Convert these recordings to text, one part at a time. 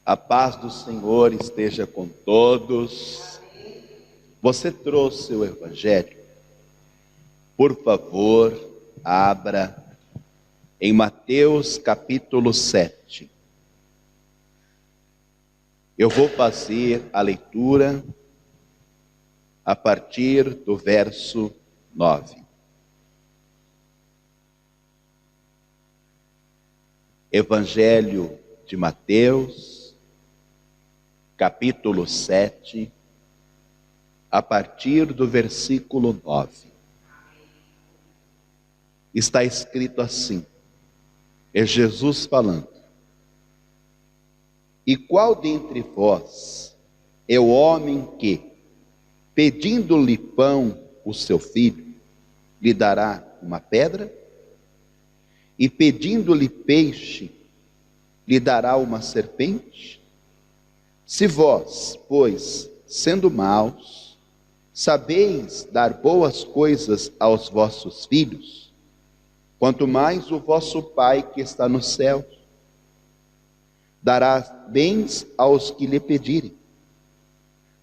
A paz do Senhor esteja com todos. Você trouxe o Evangelho? Por favor, abra em Mateus capítulo 7. Eu vou fazer a leitura a partir do verso 9. Evangelho de Mateus, capítulo 7, a partir do versículo 9. Está escrito assim, é Jesus falando: E qual dentre vós é o homem que, pedindo-lhe pão o seu filho, lhe dará uma pedra? E pedindo-lhe peixe, lhe dará uma serpente? Se vós, pois, sendo maus, sabeis dar boas coisas aos vossos filhos, quanto mais o vosso Pai que está no céu dará bens aos que lhe pedirem.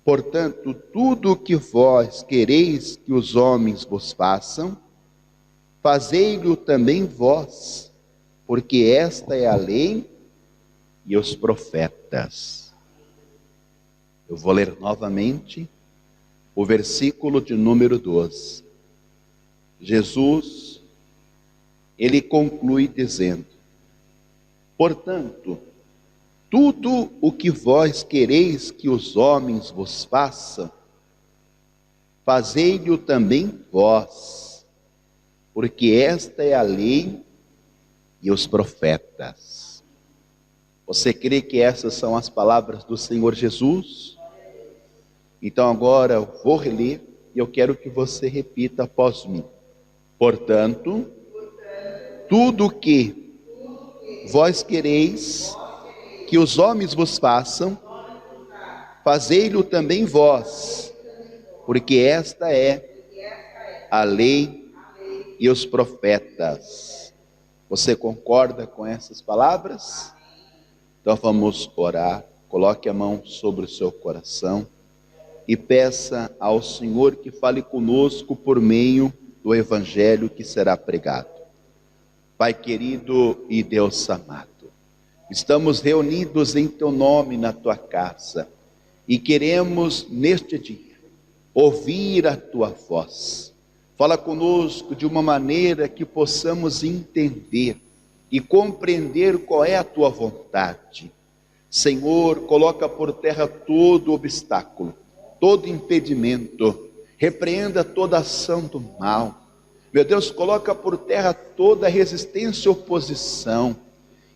Portanto, tudo o que vós quereis que os homens vos façam, fazei-lo também vós, porque esta é a lei e os profetas. Eu vou ler novamente o versículo de número 12. Jesus, ele conclui dizendo: Portanto, tudo o que vós quereis que os homens vos façam, fazei-lo também vós, porque esta é a lei e os profetas. Você crê que essas são as palavras do Senhor Jesus? Então agora eu vou reler e eu quero que você repita após mim. Portanto, tudo que vós quereis que os homens vos façam, fazei-lo também vós, porque esta é a lei e os profetas. Você concorda com essas palavras? Então vamos orar. Coloque a mão sobre o seu coração e peça ao Senhor que fale conosco por meio do Evangelho que será pregado. Pai querido e Deus amado, estamos reunidos em Teu nome na Tua casa e queremos neste dia ouvir a Tua voz. Fala conosco de uma maneira que possamos entender e compreender qual é a Tua vontade. Senhor, coloca por terra todo obstáculo, todo impedimento, repreenda toda ação do mal. Meu Deus, coloca por terra toda resistência e oposição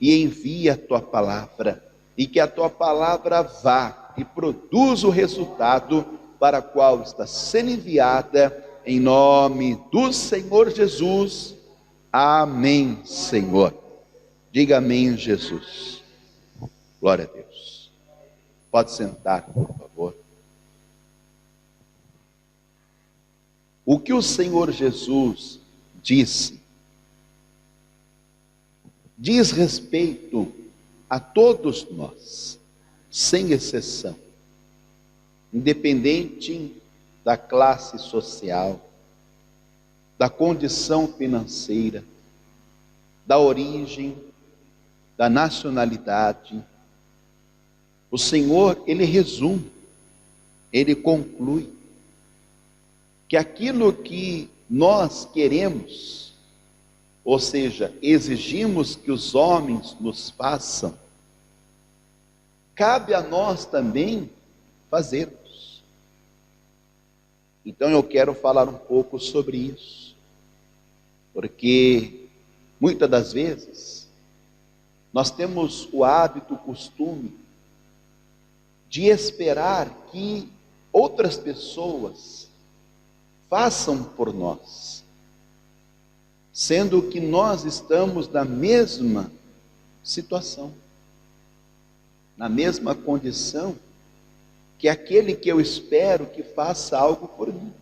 e envia a Tua palavra, e que a Tua palavra vá e produza o resultado para o qual está sendo enviada, em nome do Senhor Jesus. Amém, Senhor. Diga amém, Jesus. Glória a Deus. Pode sentar, por favor. O que o Senhor Jesus disse diz respeito a todos nós, sem exceção, independente da classe social, da condição financeira, da origem, da nacionalidade. O Senhor, ele resume, ele conclui que aquilo que nós queremos, ou seja, exigimos que os homens nos façam, cabe a nós também fazermos. Então eu quero falar um pouco sobre isso, porque muitas das vezes nós temos o hábito, o costume de esperar que outras pessoas façam por nós, sendo que nós estamos na mesma situação, na mesma condição que aquele que eu espero que faça algo por mim.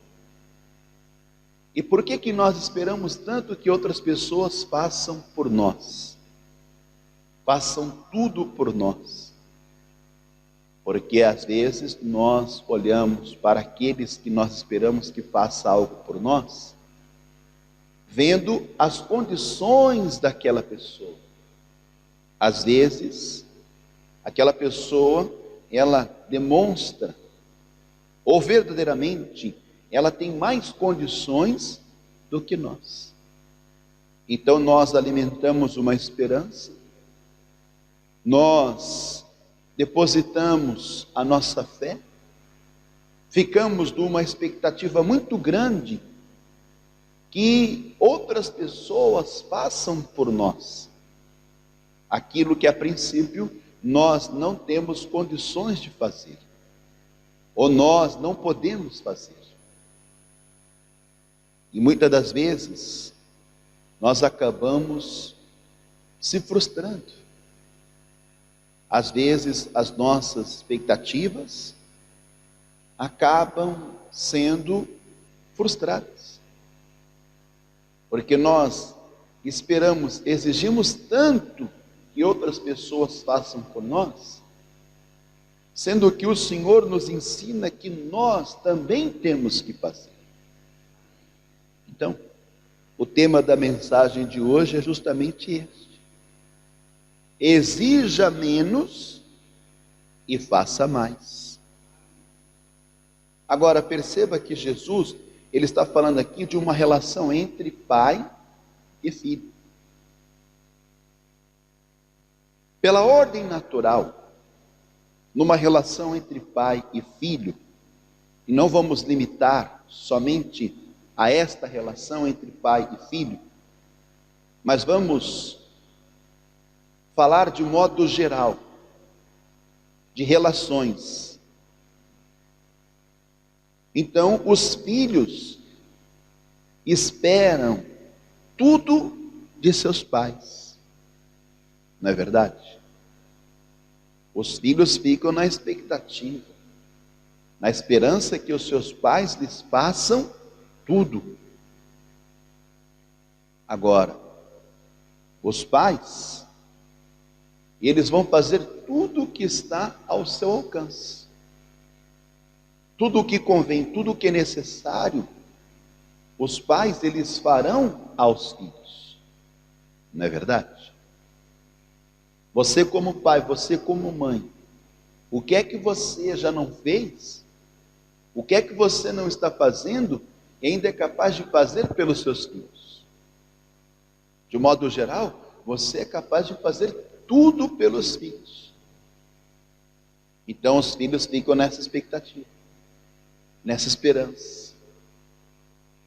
E por que nós esperamos tanto que outras pessoas façam por nós? Façam tudo por nós. Porque às vezes nós olhamos para aqueles que nós esperamos que faça algo por nós, vendo as condições daquela pessoa. Às vezes, aquela pessoa, ela demonstra, ou verdadeiramente, ela tem mais condições do que nós. Então nós alimentamos uma esperança, nós depositamos a nossa fé, ficamos numa expectativa muito grande que outras pessoas façam por nós aquilo que a princípio nós não temos condições de fazer, ou nós não podemos fazer. E muitas das vezes nós acabamos se frustrando. Às vezes as nossas expectativas acabam sendo frustradas, porque nós esperamos, exigimos tanto que outras pessoas façam por nós, sendo que o Senhor nos ensina que nós também temos que fazer. Então, o tema da mensagem de hoje é justamente este: exija menos e faça mais. Agora perceba que Jesus, ele está falando aqui de uma relação entre pai e filho. Pela ordem natural, numa relação entre pai e filho, e não vamos limitar somente a esta relação entre pai e filho, mas vamos falar de modo geral, de relações. Então, os filhos esperam tudo de seus pais, não é verdade? Os filhos ficam na expectativa, na esperança que os seus pais lhes façam tudo. Agora, os pais, eles vão fazer tudo o que está ao seu alcance, tudo o que convém, tudo o que é necessário, os pais, eles farão aos filhos, não é verdade? Você como pai, você como mãe, o que é que você já não fez? O que é que você não está fazendo e ainda é capaz de fazer pelos seus filhos? De modo geral, você é capaz de fazer tudo pelos filhos. Então os filhos ficam nessa expectativa, nessa esperança.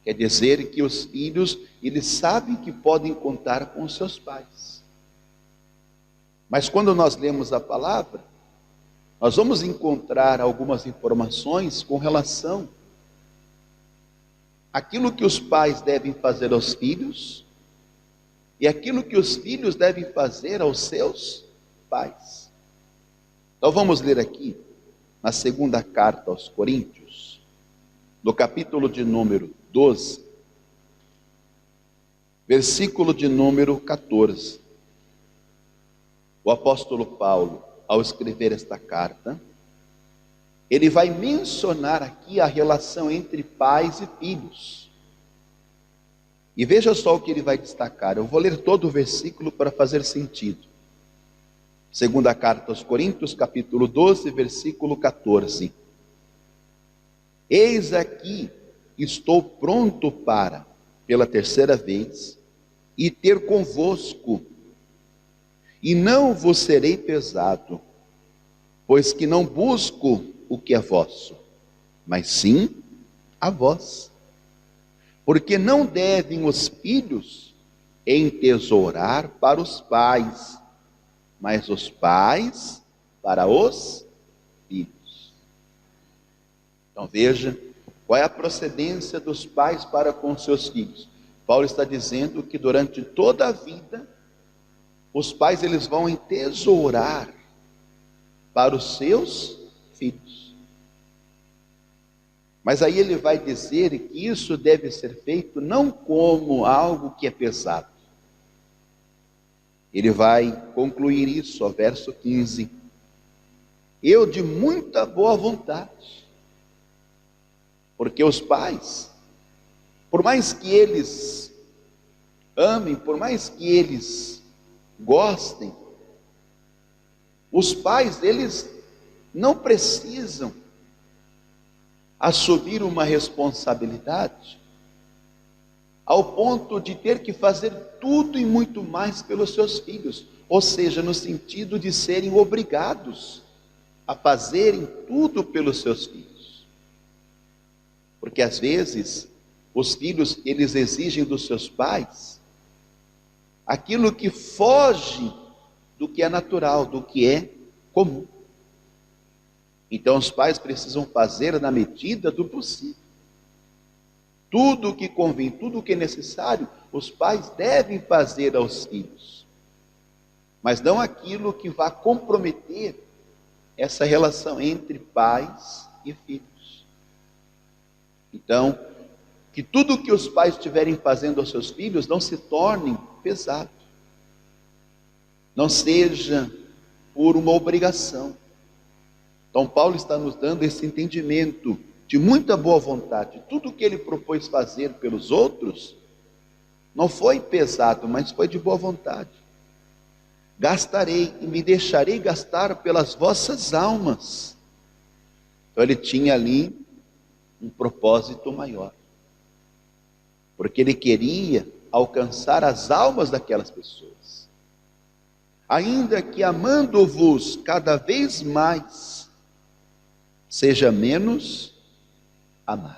Quer dizer que os filhos, eles sabem que podem contar com os seus pais. Mas quando nós lemos a palavra, nós vamos encontrar algumas informações com relação àquilo que os pais devem fazer aos filhos e aquilo que os filhos devem fazer aos seus pais. Então vamos ler aqui na segunda carta aos Coríntios, no capítulo de número 12, versículo de número 14. O apóstolo Paulo, ao escrever esta carta, ele vai mencionar aqui a relação entre pais e filhos. E veja só o que ele vai destacar. Eu vou ler todo o versículo para fazer sentido. Segunda carta aos Coríntios, capítulo 12, versículo 14. Eis aqui, estou pronto para, pela terceira vez, e ter convosco, e não vos serei pesado, pois que não busco o que é vosso, mas sim a vós. Porque não devem os filhos entesourar para os pais, mas os pais para os filhos. Então veja, qual é a procedência dos pais para com seus filhos? Paulo está dizendo que durante toda a vida, os pais, eles vão entesourar para os seus filhos. Mas aí ele vai dizer que isso deve ser feito não como algo que é pesado. Ele vai concluir isso, ao verso 15. Eu de muita boa vontade, porque os pais, por mais que eles amem, por mais que eles gostem, os pais, eles não precisam assumir uma responsabilidade ao ponto de ter que fazer tudo e muito mais pelos seus filhos, ou seja, no sentido de serem obrigados a fazerem tudo pelos seus filhos. Porque às vezes os filhos, eles exigem dos seus pais aquilo que foge do que é natural, do que é comum. Então os pais precisam fazer na medida do possível. Tudo o que convém, tudo o que é necessário, os pais devem fazer aos filhos. Mas não aquilo que vá comprometer essa relação entre pais e filhos. Então, que tudo o que os pais estiverem fazendo aos seus filhos não se torne pesado. Não seja por uma obrigação. Então Paulo está nos dando esse entendimento de muita boa vontade. Tudo o que ele propôs fazer pelos outros não foi pesado, mas foi de boa vontade. Gastarei e me deixarei gastar pelas vossas almas. Então ele tinha ali um propósito maior, porque ele queria alcançar as almas daquelas pessoas. Ainda que amando-vos cada vez mais, seja menos amado.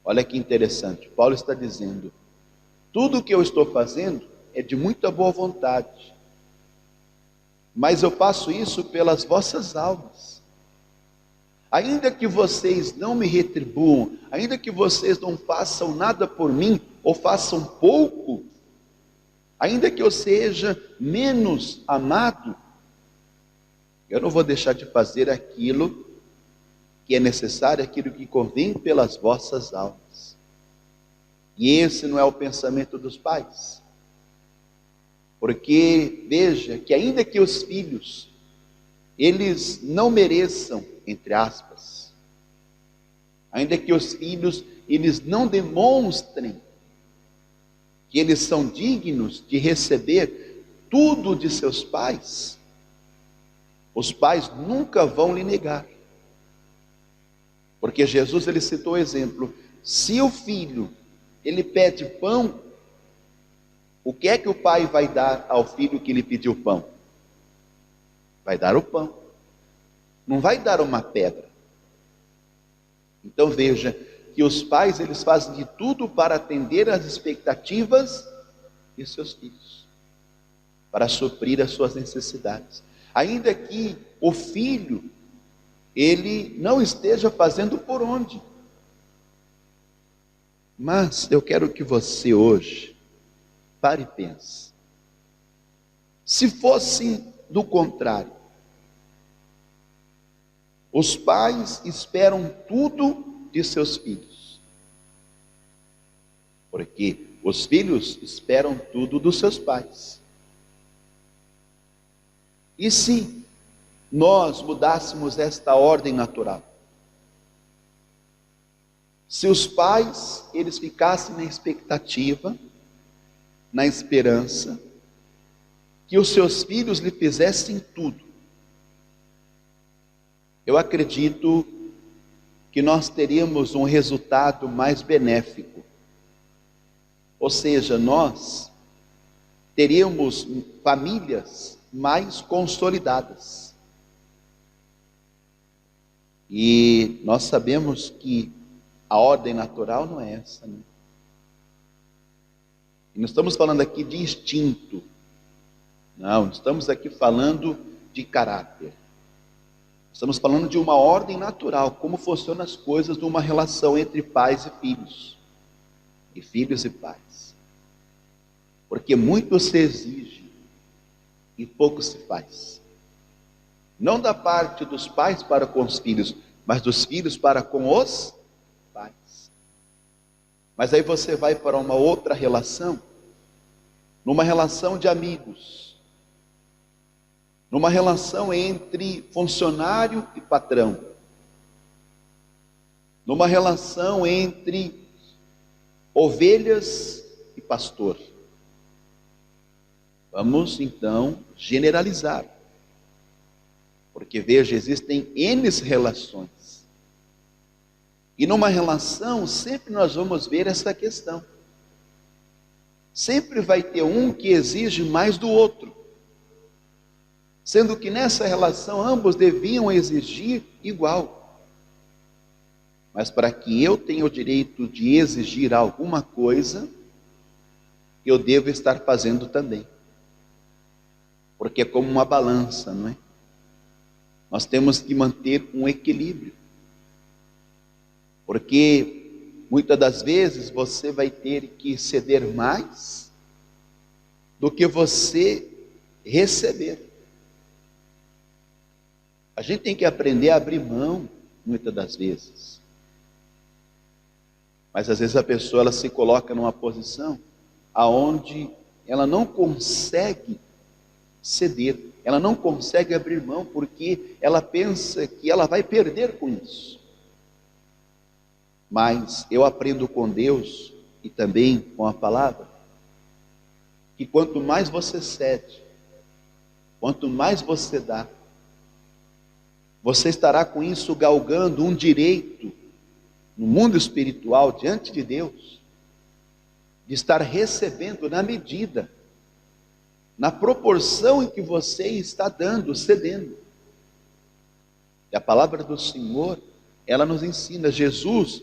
Olha que interessante, Paulo está dizendo, tudo o que eu estou fazendo é de muita boa vontade, mas eu faço isso pelas vossas almas. Ainda que vocês não me retribuam, ainda que vocês não façam nada por mim, ou façam pouco, ainda que eu seja menos amado, eu não vou deixar de fazer aquilo que é necessário, aquilo que convém pelas vossas almas. E esse não é o pensamento dos pais. Porque veja que ainda que os filhos, eles não mereçam, entre aspas, ainda que os filhos, eles não demonstrem que eles são dignos de receber tudo de seus pais, os pais nunca vão lhe negar. Porque Jesus, ele citou o exemplo, se o filho, ele pede pão, o que é que o pai vai dar ao filho que lhe pediu pão? Vai dar o pão, não vai dar uma pedra. Então veja, que os pais, eles fazem de tudo para atender às expectativas de seus filhos, para suprir as suas necessidades, ainda que o filho, ele não esteja fazendo por onde. Mas eu quero que você hoje pare e pense, se fosse do contrário, os pais esperam tudo de seus filhos, porque os filhos esperam tudo dos seus pais. E se nós mudássemos esta ordem natural? Se os pais, eles ficassem na expectativa, na esperança, que os seus filhos lhe fizessem tudo, eu acredito que nós teríamos um resultado mais benéfico. Ou seja, nós teríamos famílias mais consolidadas. E nós sabemos que a ordem natural não é essa, né? E não estamos falando aqui de instinto. Não, estamos aqui falando de caráter. Estamos falando de uma ordem natural, como funcionam as coisas numa relação entre pais e filhos e pais. Porque muito se exige e pouco se faz. Não da parte dos pais para com os filhos, mas dos filhos para com os pais. Mas aí você vai para uma outra relação, numa relação de amigos. numa relação entre funcionário e patrão, numa relação entre ovelhas e pastor. Vamos então generalizar, porque veja, existem N relações, e numa relação sempre nós vamos ver essa questão. Sempre vai ter um que exige mais do outro, sendo que nessa relação ambos deviam exigir igual. Mas para que eu tenha o direito de exigir alguma coisa, eu devo estar fazendo também. Porque é como uma balança, não é? Nós temos que manter um equilíbrio. Porque muitas das vezes você vai ter que ceder mais do que você receber. A gente tem que aprender a abrir mão, muitas das vezes. Mas às vezes a pessoa ela se coloca numa posição aonde ela não consegue ceder, ela não consegue abrir mão, porque ela pensa que ela vai perder com isso. Mas eu aprendo com Deus e também com a palavra, que quanto mais você cede, quanto mais você dá, você estará com isso galgando um direito no mundo espiritual diante de Deus, de estar recebendo na medida, na proporção em que você está dando, cedendo. E a palavra do Senhor, ela nos ensina, Jesus,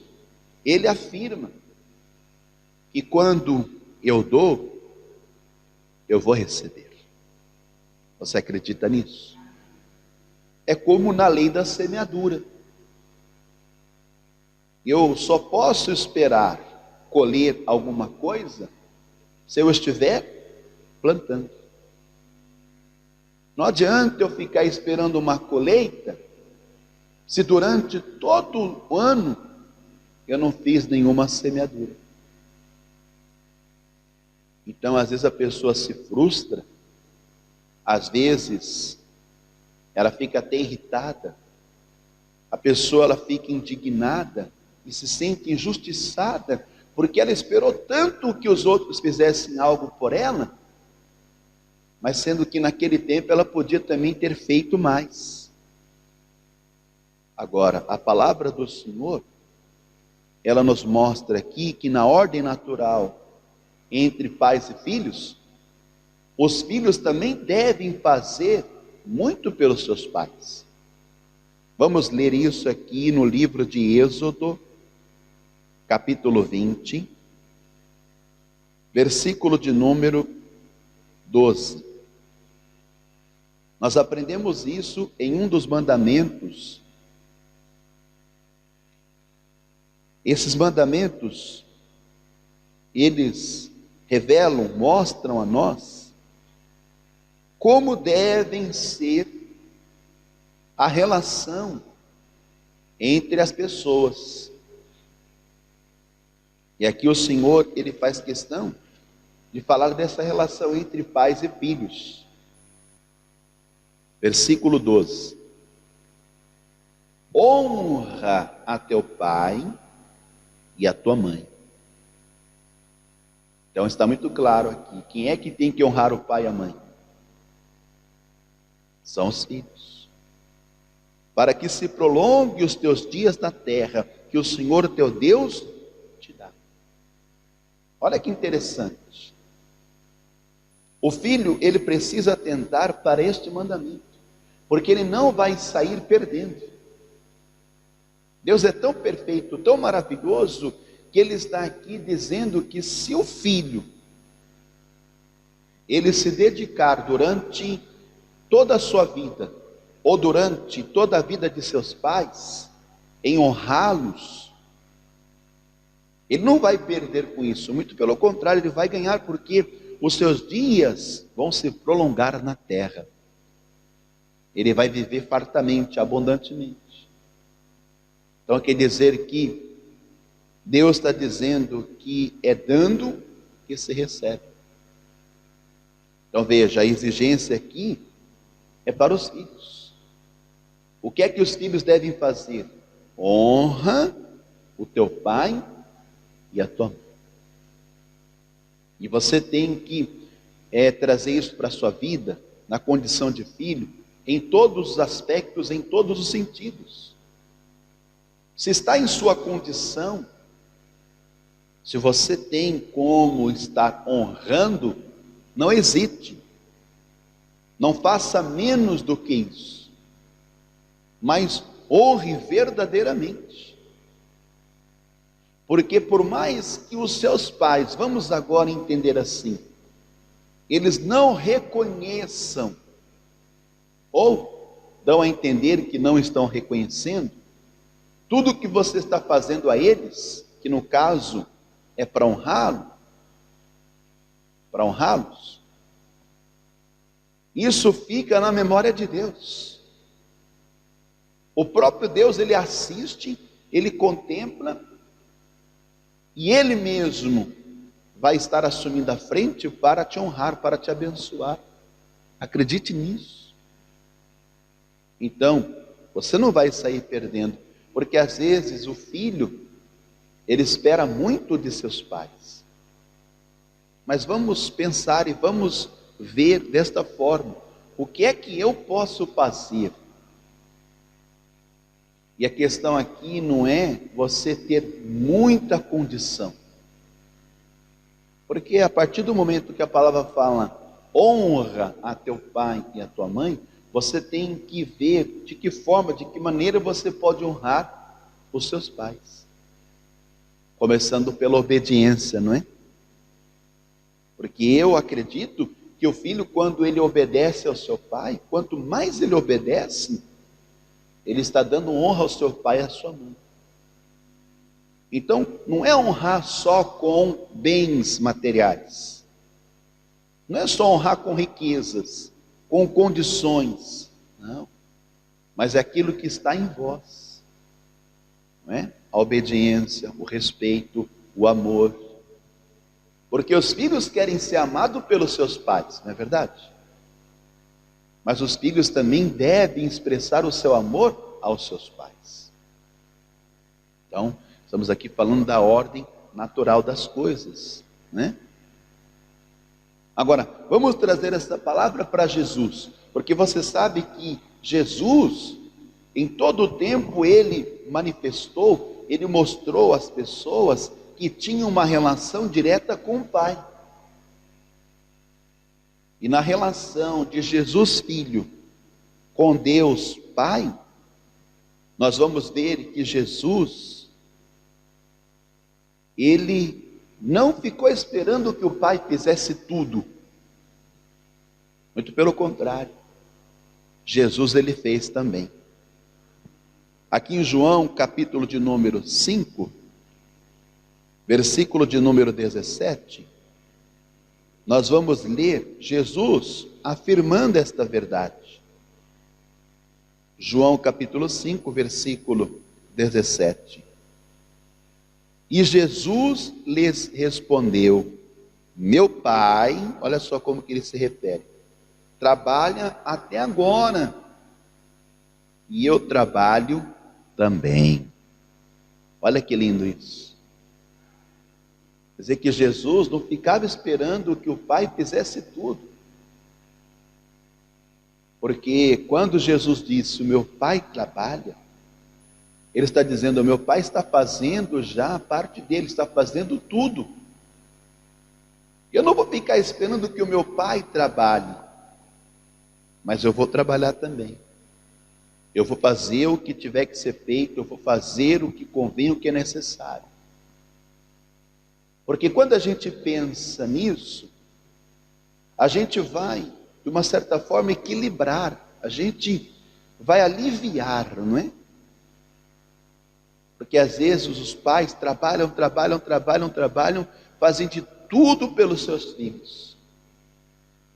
ele afirma que quando eu dou, eu vou receber. Você acredita nisso? É como na lei da semeadura. Eu só posso esperar colher alguma coisa se eu estiver plantando. Não adianta eu ficar esperando uma colheita se durante todo o ano eu não fiz nenhuma semeadura. Então, às vezes a pessoa se frustra, às vezes ela fica até irritada, a pessoa ela fica indignada e se sente injustiçada, porque ela esperou tanto que os outros fizessem algo por ela, mas sendo que naquele tempo ela podia também ter feito mais. Agora, a palavra do Senhor, ela nos mostra aqui que na ordem natural entre pais e filhos, os filhos também devem fazer muito pelos seus pais. Vamos ler isso aqui no livro de Êxodo, capítulo 20, versículo de número 12. Nós aprendemos isso em um dos mandamentos. Esses mandamentos, eles revelam, mostram a nós como devem ser a relação entre as pessoas. E aqui o Senhor, ele faz questão de falar dessa relação entre pais e filhos. Versículo 12. Honra a teu pai e a tua mãe. Então está muito claro aqui, quem é que tem que honrar o pai e a mãe? São os filhos. Para que se prolongue os teus dias na terra, que o Senhor teu Deus te dá. Olha que interessante. O filho, ele precisa atentar para este mandamento, porque ele não vai sair perdendo. Deus é tão perfeito, tão maravilhoso, que ele está aqui dizendo que se o filho, ele se dedicar durante toda a sua vida, ou durante toda a vida de seus pais, em honrá-los, ele não vai perder com isso, muito pelo contrário, ele vai ganhar, porque os seus dias vão se prolongar na terra. Ele vai viver fartamente, abundantemente. Então quer dizer que Deus está dizendo que é dando que se recebe. Então veja, a exigência aqui é para os filhos. O que é que os filhos devem fazer? Honra o teu pai e a tua mãe. E você tem que trazer isso para a sua vida, na condição de filho, em todos os aspectos, em todos os sentidos. Se está em sua condição, se você tem como estar honrando, não hesite, não faça menos do que isso, mas honre verdadeiramente. Porque por mais que os seus pais, vamos agora entender assim, eles não reconheçam, ou dão a entender que não estão reconhecendo, tudo que você está fazendo a eles, que no caso é para honrá-los, isso fica na memória de Deus. O próprio Deus, ele assiste, ele contempla, e ele mesmo vai estar assumindo a frente para te honrar, para te abençoar. Acredite nisso. Então, você não vai sair perdendo, porque às vezes o filho, ele espera muito de seus pais. Mas vamos pensar e vamos ver desta forma: o que é que eu posso fazer? E a questão aqui não é você ter muita condição, porque a partir do momento que a palavra fala honra a teu pai e a tua mãe, você tem que ver de que forma, de que maneira você pode honrar os seus pais, começando pela obediência, não é? Porque eu acredito que o filho, quando ele obedece ao seu pai, quanto mais ele obedece, ele está dando honra ao seu pai e à sua mãe. Então, não é honrar só com bens materiais, não é só honrar com riquezas, com condições, não, mas é aquilo que está em vós, não é? A obediência, o respeito, o amor, porque os filhos querem ser amados pelos seus pais, não é verdade? Mas os filhos também devem expressar o seu amor aos seus pais. Então, estamos aqui falando da ordem natural das coisas, né? Agora, vamos trazer essa palavra para Jesus, porque você sabe que Jesus, em todo o tempo, ele manifestou, ele mostrou às pessoas que tinham uma relação direta com o Pai. E na relação de Jesus Filho com Deus Pai, nós vamos ver que Jesus, ele não ficou esperando que o Pai fizesse tudo. Muito pelo contrário, Jesus ele fez também. Aqui em João, capítulo de número 5, versículo de número 17, nós vamos ler Jesus afirmando esta verdade. João capítulo 5, versículo 17. E Jesus lhes respondeu: meu Pai, olha só como que ele se refere, trabalha até agora, e eu trabalho também. Olha que lindo isso. Quer dizer que Jesus não ficava esperando que o Pai fizesse tudo. Porque quando Jesus disse, o meu Pai trabalha, ele está dizendo, o meu Pai está fazendo já a parte dele, está fazendo tudo. Eu não vou ficar esperando que o meu Pai trabalhe, mas eu vou trabalhar também. Eu vou fazer o que tiver que ser feito, eu vou fazer o que convém, o que é necessário. Porque quando a gente pensa nisso, a gente vai, de uma certa forma, equilibrar, a gente vai aliviar, não é? Porque às vezes os pais trabalham, fazem de tudo pelos seus filhos.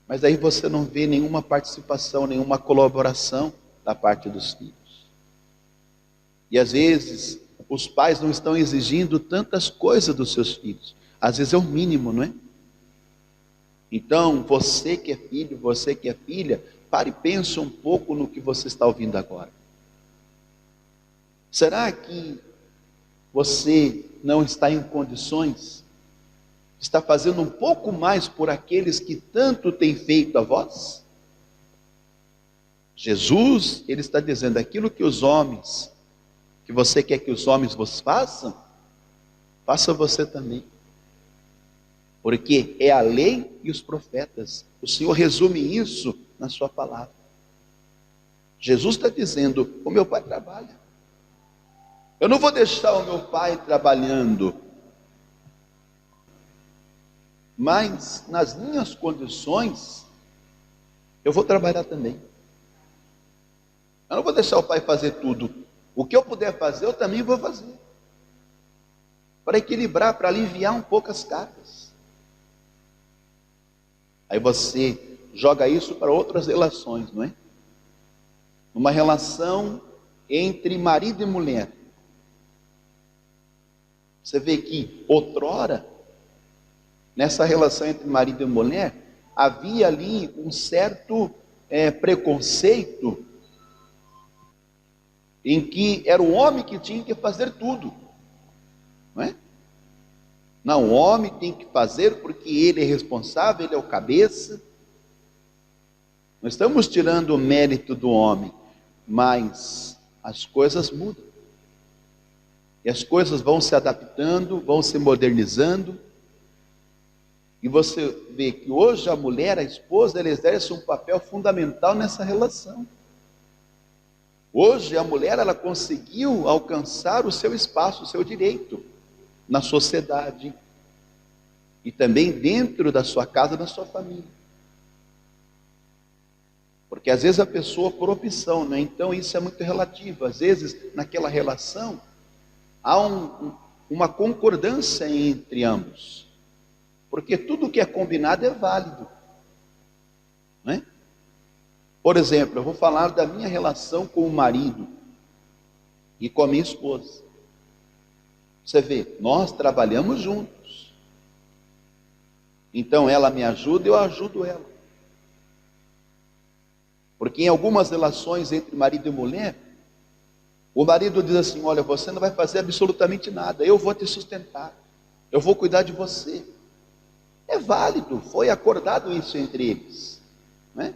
Mas aí você não vê nenhuma participação, nenhuma colaboração da parte dos filhos. E às vezes os pais não estão exigindo tantas coisas dos seus filhos. Às vezes é o mínimo, não é? Então, você que é filho, você que é filha, Pare e pense um pouco no que você está ouvindo agora. Será que você não está em condições, está fazendo um pouco mais por aqueles que tanto têm feito a vós? Jesus, ele está dizendo, aquilo que os homens, que você quer que os homens vos façam, faça você também. Porque é a lei e os profetas. O Senhor resume isso na sua palavra. Jesus está dizendo, o meu Pai trabalha. Eu não vou deixar o meu Pai trabalhando, mas nas minhas condições, eu vou trabalhar também. Eu não vou deixar o Pai fazer tudo. O que eu puder fazer, eu também vou fazer. Para equilibrar, para aliviar um pouco as cargas. Aí você joga isso para outras relações, não é? Uma relação entre marido e mulher. Você vê que outrora, nessa relação entre marido e mulher, havia ali um certo preconceito, em que era o homem que tinha que fazer tudo, não é? Não, o homem tem que fazer porque ele é responsável, ele é o cabeça. Não estamos tirando o mérito do homem, mas as coisas mudam. E as coisas vão se adaptando, vão se modernizando. E você vê que hoje a mulher, a esposa, ela exerce um papel fundamental nessa relação. Hoje a mulher, ela conseguiu alcançar o seu espaço, o seu direito na sociedade e também dentro da sua casa, da sua família. Porque às vezes a pessoa por opção, né? Então isso é muito relativo. Às vezes naquela relação há uma concordância entre ambos, porque tudo que é combinado é válido, né? Por exemplo, eu vou falar da minha relação com o marido e com a minha esposa. Você vê, nós trabalhamos juntos. Então ela me ajuda, eu ajudo ela. Porque em algumas relações entre marido e mulher, o marido diz assim, olha, você não vai fazer absolutamente nada, eu vou te sustentar, eu vou cuidar de você. É válido, foi acordado isso entre eles, né?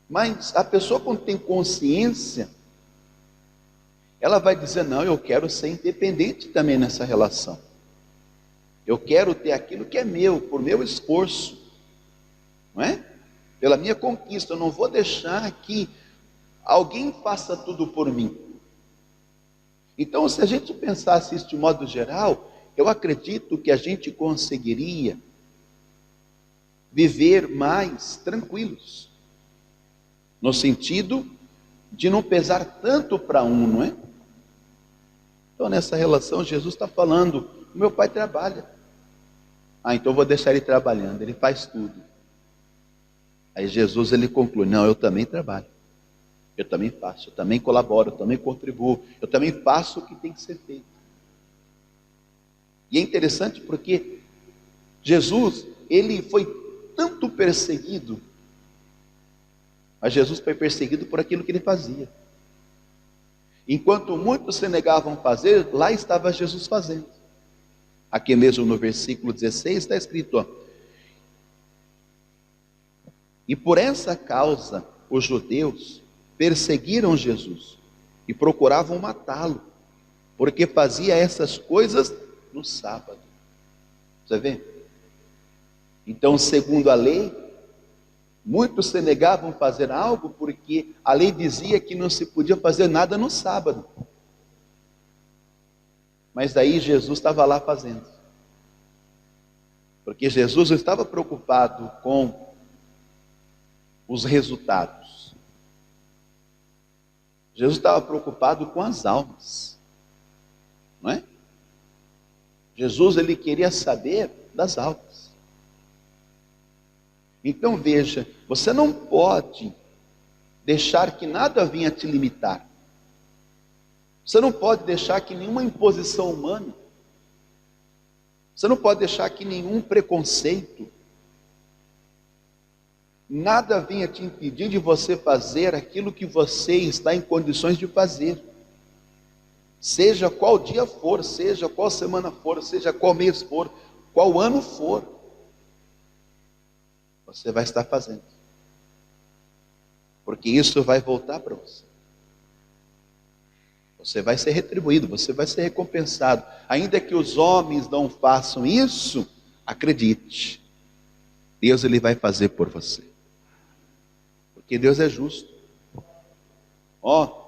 Mas a pessoa, quando tem consciência, ela vai dizer, não, eu quero ser independente também nessa relação. Eu quero ter aquilo que é meu, por meu esforço, não é? Pela minha conquista. Eu não vou deixar que alguém faça tudo por mim. Então, se a gente pensasse isso de modo geral, eu acredito que a gente conseguiria viver mais tranquilos, no sentido de não pesar tanto para um, não é? Então nessa relação Jesus está falando, o meu pai trabalha, então eu vou deixar ele trabalhando, ele faz tudo. Aí Jesus ele conclui, não, eu também trabalho, eu também faço, eu também colaboro, eu também contribuo, eu também faço o que tem que ser feito. E é interessante porque Jesus, ele foi tanto perseguido, mas Jesus foi perseguido por aquilo que ele fazia. Enquanto muitos se negavam a fazer, lá estava Jesus fazendo. Aqui mesmo no versículo 16 está escrito, ó, e por essa causa os judeus perseguiram Jesus e procuravam matá-lo, porque fazia essas coisas no sábado. Você vê? Então, segundo a lei, muitos se negavam a fazer algo porque a lei dizia que não se podia fazer nada no sábado. Mas daí Jesus estava lá fazendo. Porque Jesus não estava preocupado com os resultados. Jesus estava preocupado com as almas. Não é? Jesus, ele queria saber das almas. Então veja, você não pode deixar que nada venha te limitar. Você não pode deixar que nenhuma imposição humana, você não pode deixar que nenhum preconceito, nada venha te impedir de você fazer aquilo que você está em condições de fazer. Seja qual dia for, seja qual semana for, seja qual mês for, qual ano for, você vai estar fazendo. Porque isso vai voltar para você. Você vai ser retribuído, você vai ser recompensado. Ainda que os homens não façam isso, acredite, Deus ele vai fazer por você. Porque Deus é justo.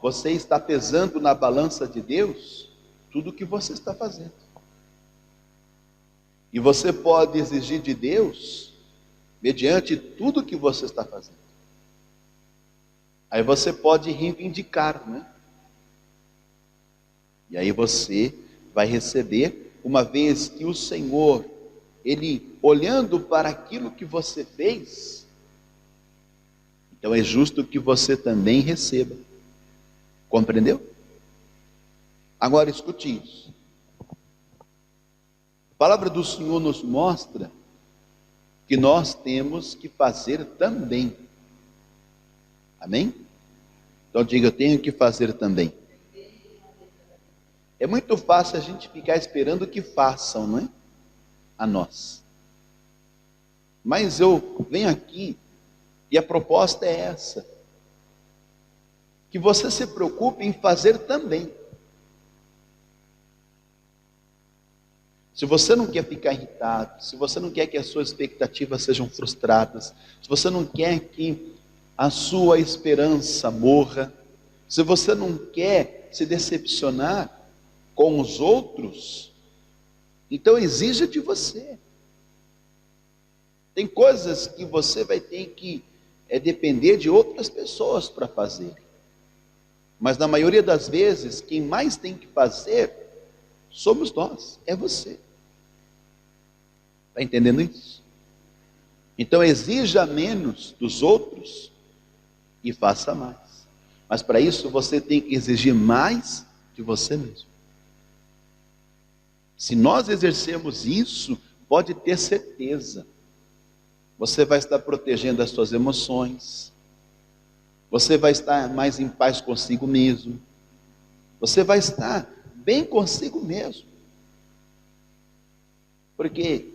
Você está pesando na balança de Deus tudo o que você está fazendo. E você pode exigir de Deus mediante tudo o que você está fazendo. Aí você pode reivindicar, né? E aí você vai receber, uma vez que o Senhor, Ele olhando para aquilo que você fez, então é justo que você também receba. Compreendeu? Agora escute isso. A palavra do Senhor nos mostra que nós temos que fazer também. Amém? Então diga, eu tenho que fazer também. É muito fácil a gente ficar esperando que façam, não é? A nós. Mas eu venho aqui e a proposta é essa. Que você se preocupe em fazer também. Se você não quer ficar irritado, se você não quer que as suas expectativas sejam frustradas, se você não quer que a sua esperança morra, se você não quer se decepcionar com os outros, então exija de você. Tem coisas que você vai ter que depender de outras pessoas para fazer. Mas na maioria das vezes, quem mais tem que fazer somos nós, é você. Está entendendo isso? Então exija menos dos outros e faça mais. Mas para isso você tem que exigir mais de você mesmo. Se nós exercermos isso, pode ter certeza, você vai estar protegendo as suas emoções, você vai estar mais em paz consigo mesmo, você vai estar bem consigo mesmo. Porque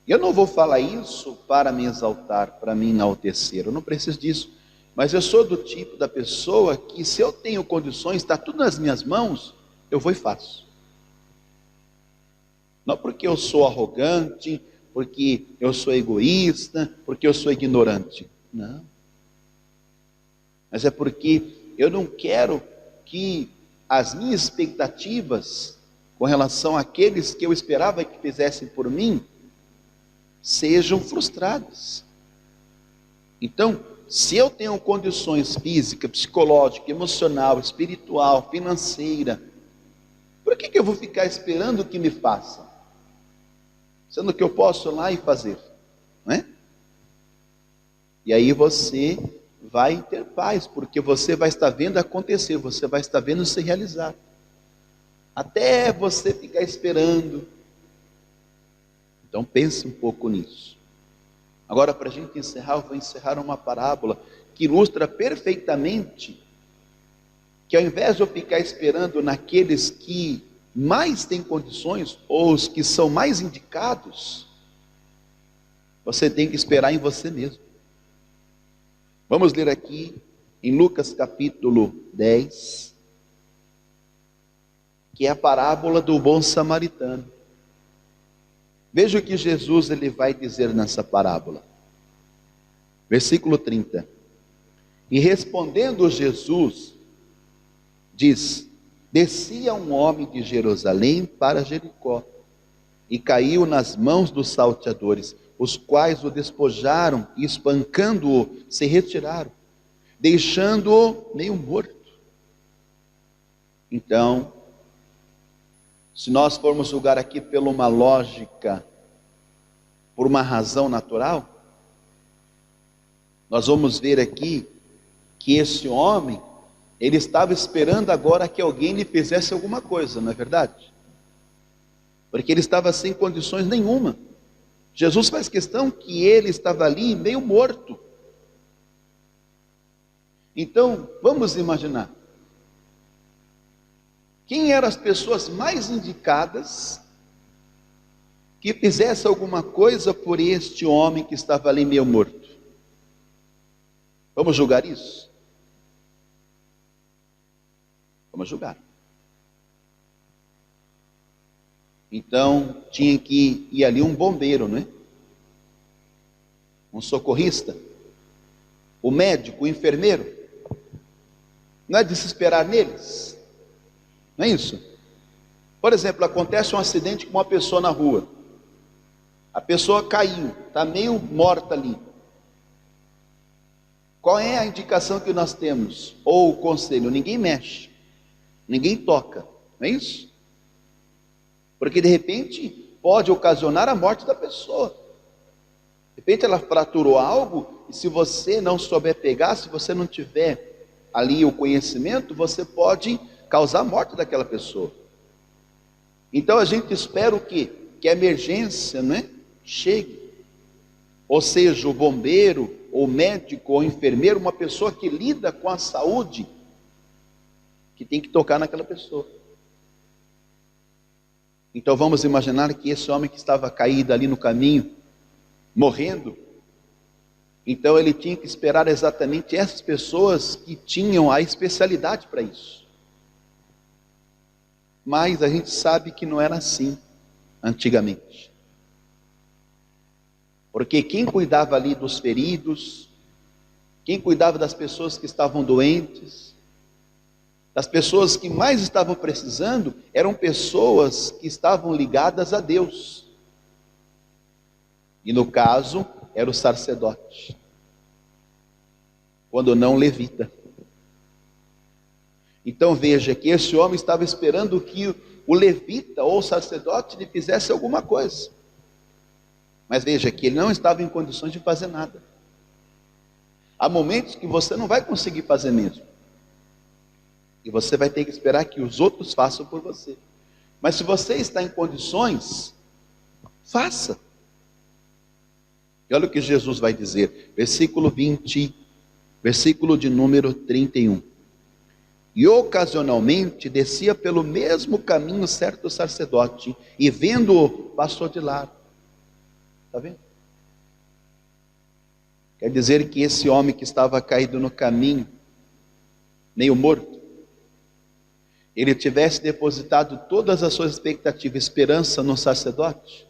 eu não vou falar isso para me exaltar, para me enaltecer, eu não preciso disso. Mas eu sou do tipo da pessoa que, se eu tenho condições, está tudo nas minhas mãos, eu vou e faço. Não porque eu sou arrogante, porque eu sou egoísta, porque eu sou ignorante. Não. Mas é porque eu não quero que as minhas expectativas com relação àqueles que eu esperava que fizessem por mim sejam frustradas. Então, se eu tenho condições física, psicológica, emocional, espiritual, financeira, por que eu vou ficar esperando que me façam? Sendo que eu posso ir lá e fazer, não é? E aí você vai ter paz, porque você vai estar vendo acontecer, você vai estar vendo se realizar. Até você ficar esperando. Então pense um pouco nisso. Agora, para a gente encerrar, eu vou encerrar uma parábola que ilustra perfeitamente que, ao invés de eu ficar esperando naqueles que mais têm condições, ou os que são mais indicados, você tem que esperar em você mesmo. Vamos ler aqui em Lucas capítulo 10, que é a parábola do bom samaritano. Veja o que Jesus ele vai dizer nessa parábola. Versículo 30. E respondendo Jesus, diz: descia um homem de Jerusalém para Jericó, e caiu nas mãos dos salteadores, os quais o despojaram e, espancando-o, se retiraram, deixando-o meio morto. Então, se nós formos julgar aqui por uma lógica, por uma razão natural, nós vamos ver aqui que esse homem, ele estava esperando agora que alguém lhe fizesse alguma coisa, não é verdade? Porque ele estava sem condições nenhuma Jesus faz questão que ele estava ali meio morto. Então, vamos imaginar. Quem eram as pessoas mais indicadas que fizesse alguma coisa por este homem que estava ali meio morto? Vamos julgar isso? Vamos julgar. Então, tinha que ir ali um bombeiro, não é? Um socorrista, o médico, o enfermeiro. Não é de se esperar neles? Não é isso? Por exemplo, acontece um acidente com uma pessoa na rua. A pessoa caiu, está meio morta ali. Qual é a indicação que nós temos? Ou o conselho? Ninguém mexe, ninguém toca, não é isso? Porque de repente pode ocasionar a morte da pessoa. De repente ela fraturou algo, e se você não souber pegar, se você não tiver ali o conhecimento, você pode causar a morte daquela pessoa. Então a gente espera o quê? Que a emergência, não é? Chegue. Ou seja, o bombeiro, ou médico, ou enfermeiro, uma pessoa que lida com a saúde, que tem que tocar naquela pessoa. Então vamos imaginar que esse homem que estava caído ali no caminho, morrendo, então ele tinha que esperar exatamente essas pessoas que tinham a especialidade para isso. Mas a gente sabe que não era assim antigamente. Porque quem cuidava ali dos feridos, quem cuidava das pessoas que estavam doentes, das pessoas que mais estavam precisando, eram pessoas que estavam ligadas a Deus. E no caso, era o sacerdote, quando não o levita. Então veja que esse homem estava esperando que o levita ou o sacerdote lhe fizesse alguma coisa. Mas veja que ele não estava em condições de fazer nada. Há momentos que você não vai conseguir fazer mesmo. E você vai ter que esperar que os outros façam por você. Mas se você está em condições, faça. E olha o que Jesus vai dizer, versículo 20, versículo de número 31. E ocasionalmente descia pelo mesmo caminho certo sacerdote, e vendo-o, passou de lado. Está vendo? Quer dizer que esse homem que estava caído no caminho, meio morto, ele tivesse depositado todas as suas expectativas, esperança no sacerdote.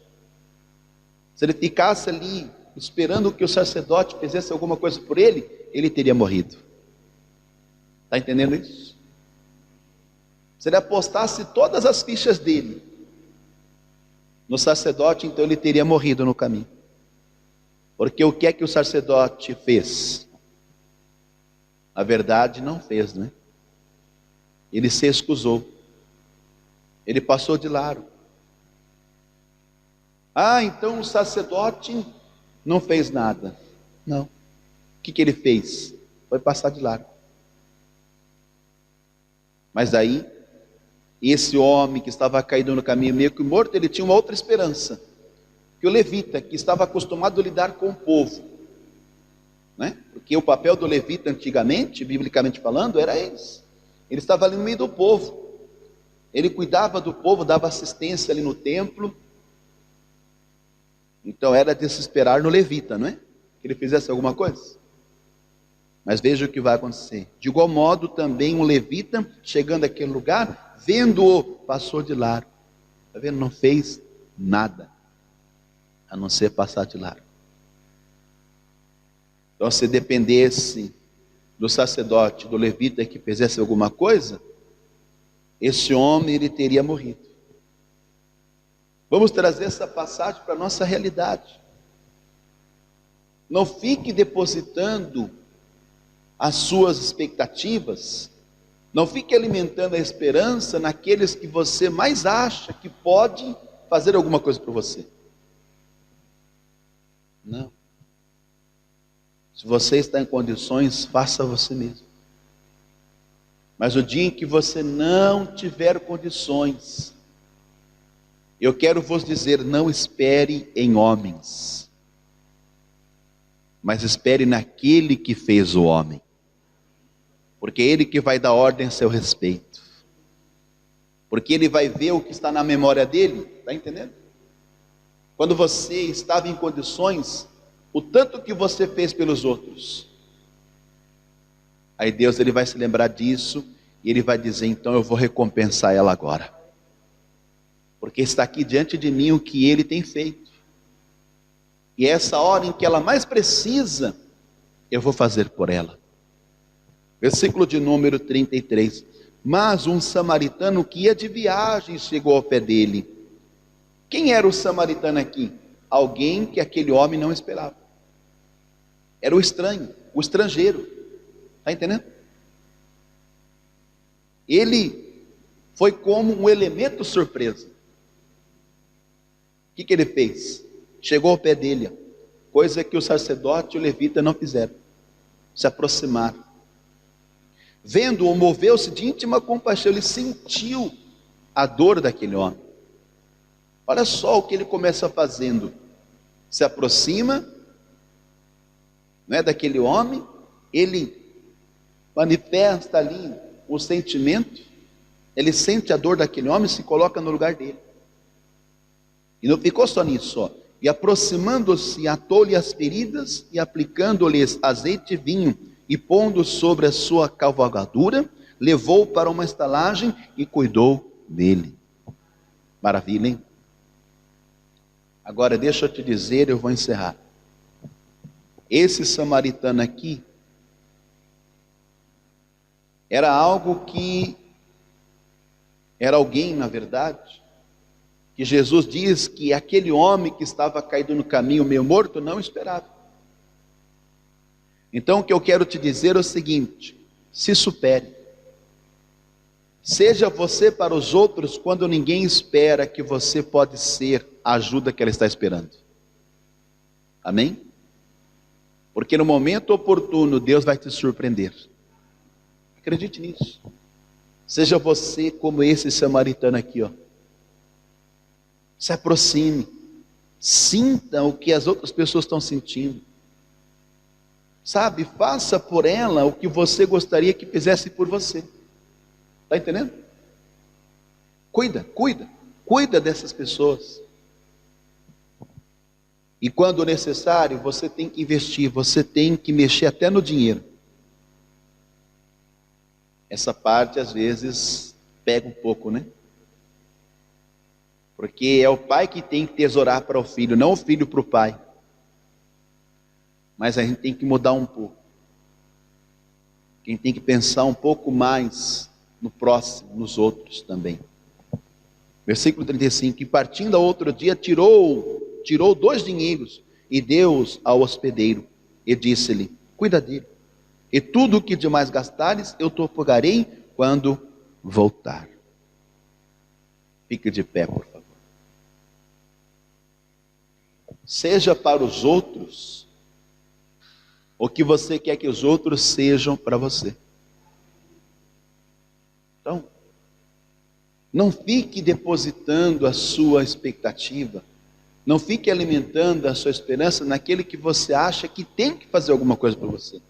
Se ele ficasse ali esperando que o sacerdote fizesse alguma coisa por ele, ele teria morrido. Está entendendo isso? Se ele apostasse todas as fichas dele no sacerdote, então ele teria morrido no caminho. Porque o que é que o sacerdote fez? Na verdade não fez, né? Ele se excusou. Ele passou de largo. Ah, então o sacerdote não fez nada. Não. O que ele fez? Foi passar de largo. Mas aí, esse homem que estava caído no caminho meio que morto, ele tinha uma outra esperança. Que o levita, que estava acostumado a lidar com o povo, né? Porque o papel do levita antigamente, biblicamente falando, era esse. Ele estava ali no meio do povo. Ele cuidava do povo, dava assistência ali no templo. Então era de se esperar no levita, não é? Que ele fizesse alguma coisa. Mas veja o que vai acontecer. De igual modo também um levita, chegando àquele lugar, vendo-o, passou de largo. Está vendo? Não fez nada, a não ser passar de largo. Então se dependesse do sacerdote, do levita que fizesse alguma coisa, esse homem ele teria morrido. Vamos trazer essa passagem para a nossa realidade. Não fique depositando as suas expectativas, não fique alimentando a esperança naqueles que você mais acha que pode fazer alguma coisa por você. Não. Se você está em condições, faça você mesmo. Mas o dia em que você não tiver condições, Eu quero vos dizer, não espere em homens, mas espere naquele que fez o homem, porque é ele que vai dar ordem a seu respeito, porque ele vai ver o que está na memória dele, está entendendo? Quando você estava em condições, o tanto que você fez pelos outros, aí Deus ele vai se lembrar disso, e ele vai dizer, então eu vou recompensar ela agora, porque está aqui diante de mim o que ele tem feito, e é essa hora em que ela mais precisa, eu vou fazer por ela. Versículo de número 33, mas um samaritano que ia de viagem chegou ao pé dele. Quem era o samaritano aqui? Alguém que aquele homem não esperava, era o estranho, o estrangeiro, está entendendo? Ele foi como um elemento surpresa. O que ele fez? Chegou ao pé dele, coisa que o sacerdote e o levita não fizeram, se aproximaram. Vendo-o, moveu-se de íntima compaixão, ele sentiu a dor daquele homem. Olha só o que ele começa fazendo, se aproxima, não é, daquele homem, ele manifesta ali o sentimento, ele sente a dor daquele homem e se coloca no lugar dele. E não ficou só nisso, ó. E aproximando-se, atou-lhe as feridas e aplicando-lhes azeite e vinho, e pondo sobre a sua cavalgadura, levou-o para uma estalagem e cuidou dele. Maravilha, hein? Agora deixa eu te dizer, eu vou encerrar. Esse samaritano aqui era algo que era alguém, na verdade, que Jesus diz que aquele homem que estava caído no caminho meio morto não esperava. Então o que eu quero te dizer é o seguinte: se supere, seja você para os outros quando ninguém espera que você pode ser a ajuda que ela está esperando. Amém? Porque no momento oportuno Deus vai te surpreender. Acredite nisso. Seja você como esse samaritano aqui, ó. Se aproxime, sinta o que as outras pessoas estão sentindo, sabe, faça por ela o que você gostaria que fizesse por você, está entendendo? Cuida dessas pessoas, e quando necessário, você tem que investir, você tem que mexer até no dinheiro. Essa parte às vezes pega um pouco, né? Porque é o pai que tem que tesourar para o filho, não o filho para o pai. Mas a gente tem que mudar um pouco. Quem tem que pensar um pouco mais no próximo, nos outros também. Versículo 35, e partindo ao outro dia, tirou 2 dinheiros e deu-os ao hospedeiro, e disse-lhe, cuida dele, e tudo o que demais gastares, eu te pagarei quando voltar. Fique de pé, por favor. Seja para os outros o que você quer que os outros sejam para você. Então, não fique depositando a sua expectativa, não fique alimentando a sua esperança naquele que você acha que tem que fazer alguma coisa para você,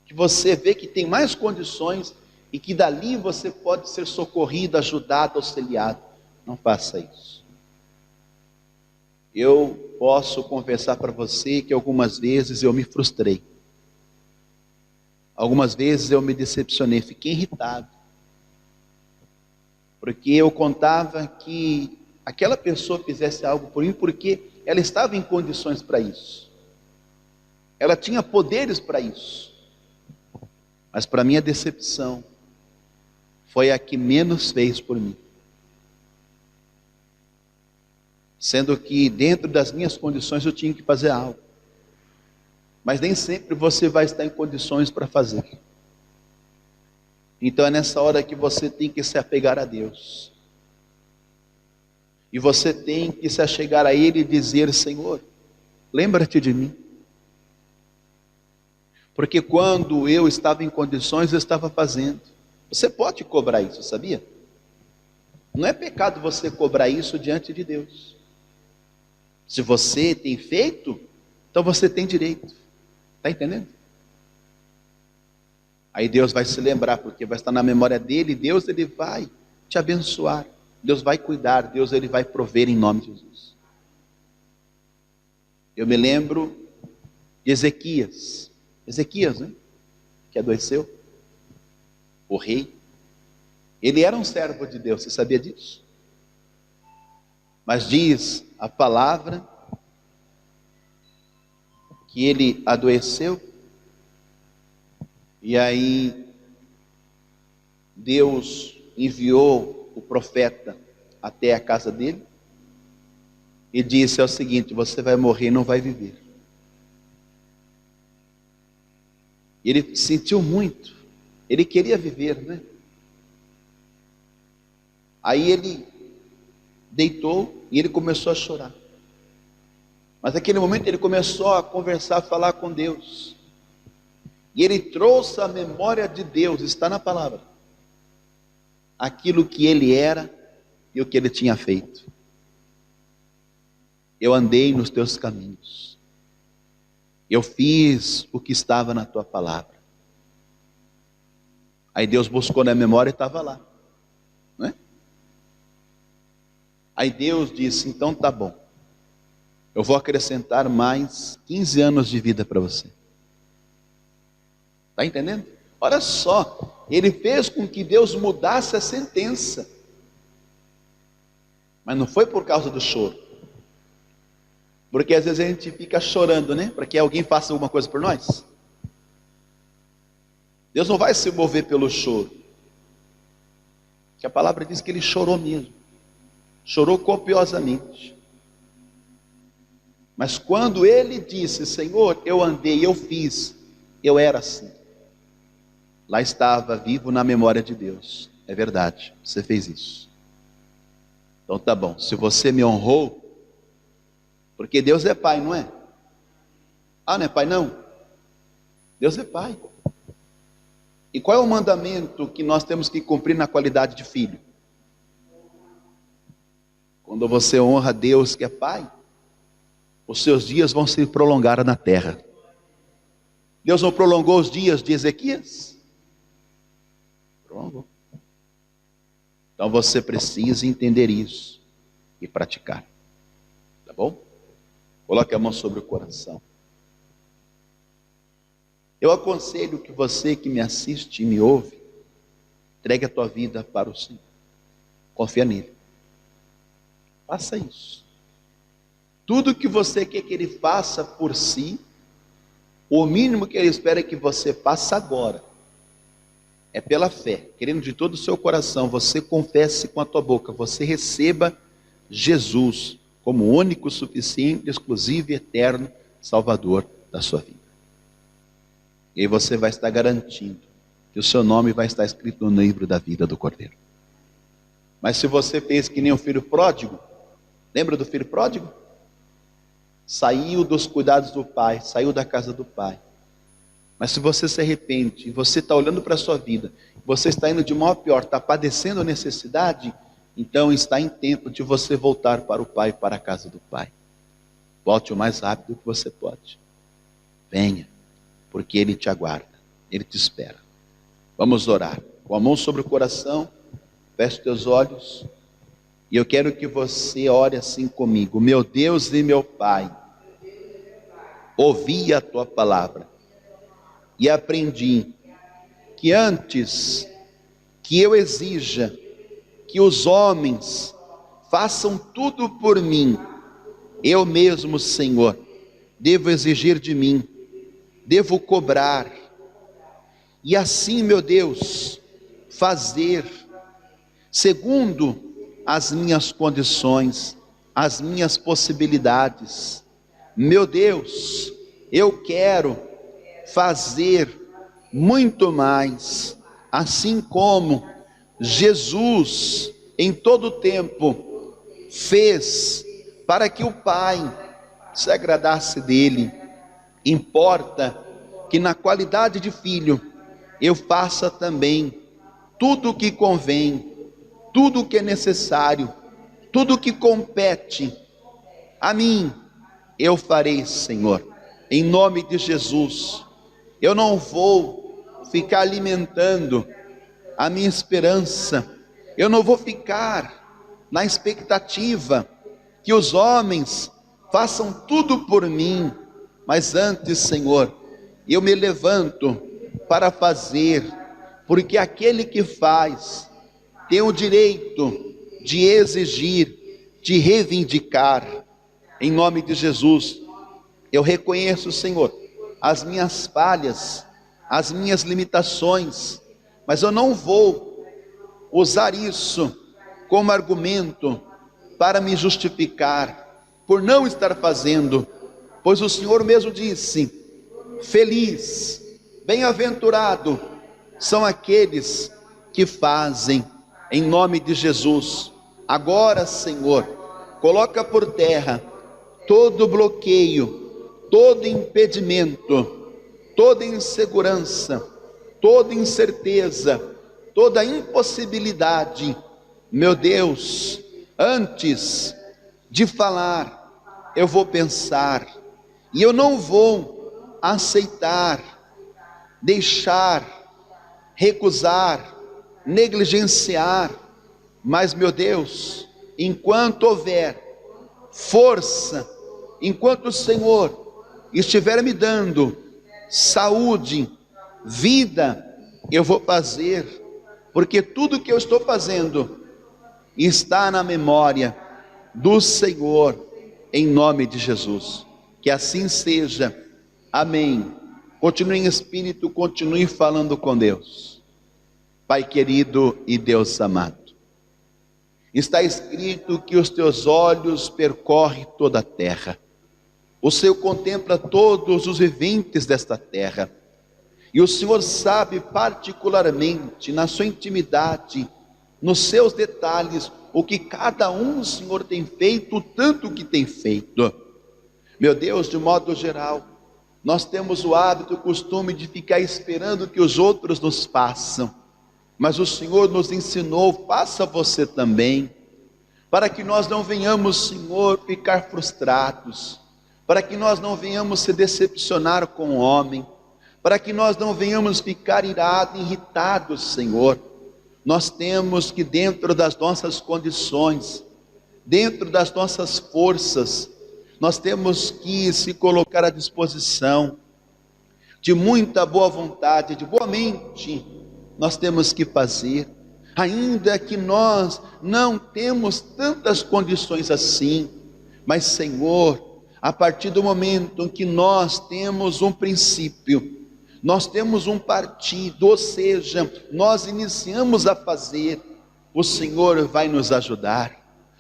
que você vê que tem mais condições e que dali você pode ser socorrido, ajudado, auxiliado. Não faça isso. Eu posso confessar para você que algumas vezes eu me frustrei, algumas vezes eu me decepcionei, fiquei irritado, porque eu contava que aquela pessoa fizesse algo por mim, porque ela estava em condições para isso, ela tinha poderes para isso, mas para mim a decepção foi a que menos fez por mim. Sendo que dentro das minhas condições eu tinha que fazer algo. Mas nem sempre você vai estar em condições para fazer. Então é nessa hora que você tem que se apegar a Deus. E você tem que se achegar a Ele e dizer, Senhor, lembra-te de mim. Porque quando eu estava em condições, eu estava fazendo. Você pode cobrar isso, sabia? Não é pecado você cobrar isso diante de Deus. Se você tem feito, então você tem direito. Está entendendo? Aí Deus vai se lembrar, porque vai estar na memória dele. Deus, ele vai te abençoar. Deus vai cuidar. Deus, ele vai prover em nome de Jesus. Eu me lembro de Ezequias. Ezequias, né? Que adoeceu. O rei. Ele era um servo de Deus. Você sabia disso? Mas diz a palavra que ele adoeceu. E aí Deus enviou o profeta até a casa dele e disse: é o seguinte, você vai morrer e não vai viver. Ele sentiu muito, ele queria viver, né? Aí ele deitou e ele começou a chorar. Mas naquele momento ele começou a conversar, a falar com Deus. E ele trouxe a memória de Deus, está na palavra, aquilo que ele era e o que ele tinha feito. Eu andei nos teus caminhos, eu fiz o que estava na tua palavra. Aí Deus buscou na memória e estava lá, não é? Aí Deus disse: então tá bom, eu vou acrescentar mais 15 anos de vida para você. Está entendendo? Olha só, ele fez com que Deus mudasse a sentença. Mas não foi por causa do choro. Porque às vezes a gente fica chorando, né? Para que alguém faça alguma coisa por nós. Deus não vai se mover pelo choro. Que a palavra diz que ele chorou mesmo. Chorou copiosamente. Mas quando ele disse: Senhor, eu andei, eu fiz, eu era assim. Lá estava vivo na memória de Deus. É verdade, você fez isso. Então tá bom, se você me honrou, porque Deus é pai, não é? Ah, não é pai não? Deus é pai. E qual é o mandamento que nós temos que cumprir na qualidade de filho? Quando você honra Deus que é pai, os seus dias vão se prolongar na terra. Deus não prolongou os dias de Ezequias? Prolongou. Então você precisa entender isso e praticar. Tá bom? Coloque a mão sobre o coração. Eu aconselho que você que me assiste e me ouve, entregue a tua vida para o Senhor. Confia nele. Faça isso. Tudo que você quer que ele faça por si, o mínimo que ele espera é que você faça agora. É pela fé, querendo de todo o seu coração, você confesse com a tua boca, você receba Jesus como único, suficiente, exclusivo e eterno Salvador da sua vida. E aí você vai estar garantindo que o seu nome vai estar escrito no livro da vida do Cordeiro. Mas se você fez que nem o filho pródigo, lembra do filho pródigo? Saiu dos cuidados do pai, saiu da casa do pai. Mas se você se arrepende, e você está olhando para a sua vida, você está indo de mal a pior, está padecendo necessidade, então está em tempo de você voltar para o pai, para a casa do pai. Volte o mais rápido que você pode. Venha, porque ele te aguarda, ele te espera. Vamos orar. Com a mão sobre o coração, feche teus olhos, e eu quero que você ore assim comigo. Meu Deus e meu Pai, ouvi a tua palavra e aprendi que antes que eu exija que os homens façam tudo por mim, eu mesmo, Senhor, devo exigir de mim, devo cobrar, e assim, meu Deus, fazer segundo as minhas condições, as minhas possibilidades. Meu Deus, eu quero fazer muito mais, assim como Jesus em todo tempo fez para que o Pai se agradasse dele. Importa que na qualidade de filho eu faça também tudo o que convém tudo o que é necessário, tudo o que compete a mim, eu farei, Senhor, em nome de Jesus. Eu não vou ficar alimentando a minha esperança, eu não vou ficar na expectativa que os homens façam tudo por mim, mas antes, Senhor, eu me levanto para fazer, porque aquele que faz tem o direito de exigir, de reivindicar. Em nome de Jesus, eu reconheço, Senhor, as minhas falhas, as minhas limitações, mas eu não vou usar isso como argumento para me justificar por não estar fazendo, pois o Senhor mesmo disse: feliz, bem-aventurado são aqueles que fazem. Em nome de Jesus, agora, Senhor, coloca por terra todo bloqueio, todo impedimento, toda insegurança, toda incerteza, toda impossibilidade. Meu Deus, antes de falar, eu vou pensar, e eu não vou aceitar, deixar, recusar, negligenciar, mas, meu Deus, enquanto houver força, enquanto o Senhor estiver me dando saúde, vida, eu vou fazer, porque tudo que eu estou fazendo está na memória do Senhor, em nome de Jesus. Que assim seja, amém. Continue em espírito, continue falando com Deus. Pai querido e Deus amado, está escrito que os teus olhos percorrem toda a terra, o Senhor contempla todos os viventes desta terra, e o Senhor sabe particularmente, na sua intimidade, nos seus detalhes, o que cada um, Senhor, tem feito, o tanto que tem feito. Meu Deus, de modo geral, nós temos o hábito, o costume de ficar esperando que os outros nos façam, mas o Senhor nos ensinou: faça você também, para que nós não venhamos, Senhor, ficar frustrados, para que nós não venhamos se decepcionar com o homem, para que nós não venhamos ficar irados, irritados, Senhor. Nós temos que, dentro das nossas condições, dentro das nossas forças, nós temos que se colocar à disposição, de muita boa vontade, de boa mente, nós temos que fazer, ainda que nós não temos tantas condições assim, mas, Senhor, a partir do momento em que nós temos um princípio, nós temos um partido, ou seja, nós iniciamos a fazer, o Senhor vai nos ajudar,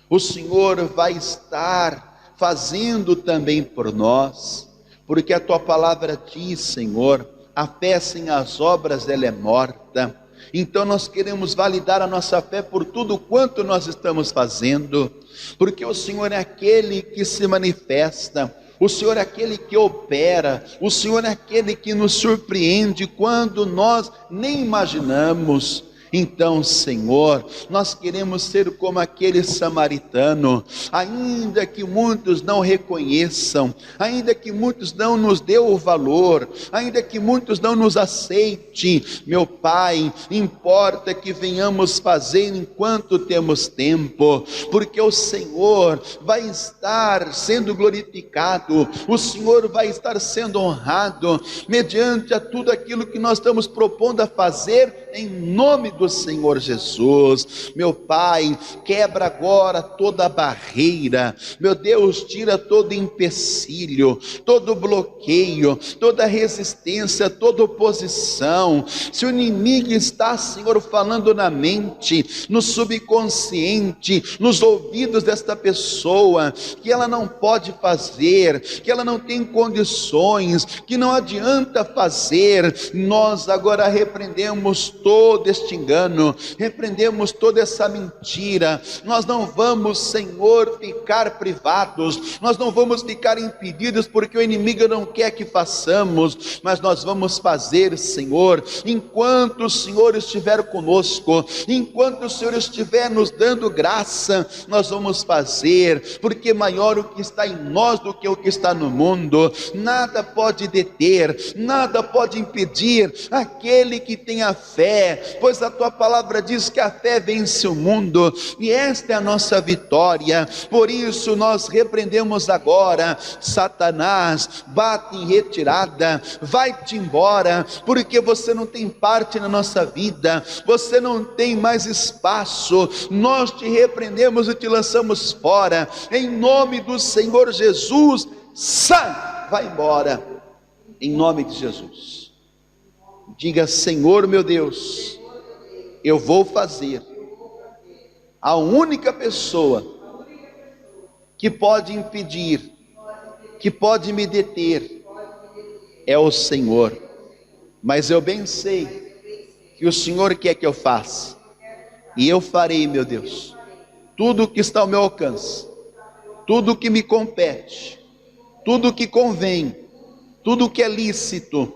o Senhor vai estar fazendo também por nós, porque a tua palavra diz, Senhor, a fé sem as obras ela é morta. Então nós queremos validar a nossa fé por tudo quanto nós estamos fazendo, porque o Senhor é aquele que se manifesta, o Senhor é aquele que opera, o Senhor é aquele que nos surpreende quando nós nem imaginamos. Então, Senhor, nós queremos ser como aquele samaritano, ainda que muitos não reconheçam, ainda que muitos não nos dê o valor, ainda que muitos não nos aceitem, meu Pai, importa que venhamos fazer enquanto temos tempo, porque o Senhor vai estar sendo glorificado, o Senhor vai estar sendo honrado, mediante a tudo aquilo que nós estamos propondo a fazer, em nome do Senhor Jesus. Meu Pai, quebra agora toda barreira, meu Deus, tira todo empecilho, todo bloqueio, toda resistência, toda oposição. Se o inimigo está, Senhor, falando na mente, no subconsciente, nos ouvidos desta pessoa, que ela não pode fazer, que ela não tem condições, que não adianta fazer, nós agora repreendemos todo este engano, engano, repreendemos toda essa mentira. Nós não vamos, Senhor, ficar privados, nós não vamos ficar impedidos porque o inimigo não quer que façamos, mas nós vamos fazer, Senhor, enquanto o Senhor estiver conosco, enquanto o Senhor estiver nos dando graça, nós vamos fazer, porque maior o que está em nós do que o que está no mundo. Nada pode deter, nada pode impedir aquele que tem a fé, pois a tua palavra diz que a fé vence o mundo, e esta é a nossa vitória. Por isso nós repreendemos agora: Satanás, bate em retirada, vai-te embora, porque você não tem parte na nossa vida, você não tem mais espaço. Nós te repreendemos e te lançamos fora, em nome do Senhor Jesus. Sai, vai embora, em nome de Jesus. Diga: Senhor meu Deus, eu vou fazer. A única pessoa que pode impedir, que pode me deter, é o Senhor. Mas eu bem sei que o Senhor quer que eu faça, e eu farei, meu Deus, tudo o que está ao meu alcance, tudo o que me compete, tudo o que convém, tudo o que é lícito,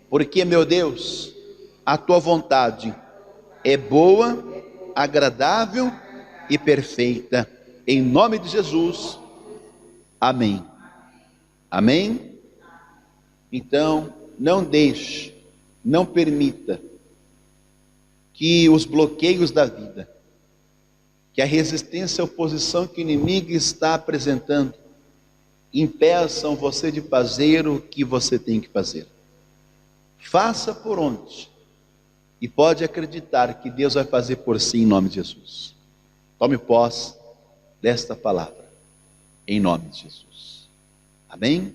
porque, meu Deus, a tua vontade é boa, agradável e perfeita, em nome de Jesus, amém. Amém? Então, não deixe, não permita que os bloqueios da vida, que a resistência e a oposição que o inimigo está apresentando, impeçam você de fazer o que você tem que fazer. Faça por onde, e pode acreditar que Deus vai fazer por si, em nome de Jesus. Tome posse desta palavra, em nome de Jesus. Amém?